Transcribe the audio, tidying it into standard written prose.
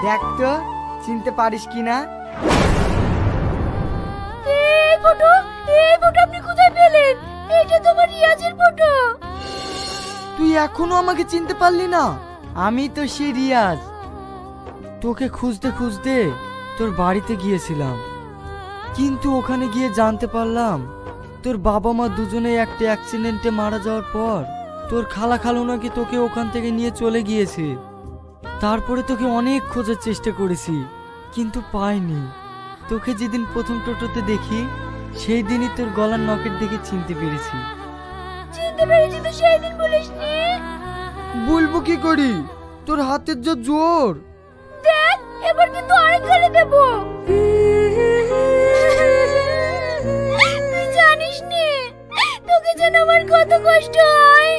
দেখ তো চিনতে পারিস কিনা। এই ফটো আপনি কোথায় পেলেন? এটা তোমার রিয়াজের ফটো। তুই এখনো আমাকে চিনতে পারলি না? আমি তো সে রিয়াজ। তোকে খুঁজতে খুঁজতে তোর বাড়িতে গিয়েছিলাম, কিন্তু ওখানে গিয়ে জানতে পারলাম তোর বাবা মা দুজনেই একটা অ্যাক্সিডেন্টে মারা যাওয়ার পর তোর খালা খালু নাকি তোকে ওখান থেকে নিয়ে চলে গিয়েছে। তারপরে তোকে অনেক খোঁজার চেষ্টা করেছি কিন্তু পাইনি। তোকে যেদিন প্রথম টোটোতে দেখি সেই দিনই তোর গলার নকের দিকে চিনতে পেরেছি। চিনতে পেরেছি তো সেই দিন বলিসনি? বলবো কি করি, তোর হাতের যা জোর। দেখ এবার কিন্তু আরেক গালে দেব। তুই জানিস নি তোকে যেন আমার কত কষ্ট হয়।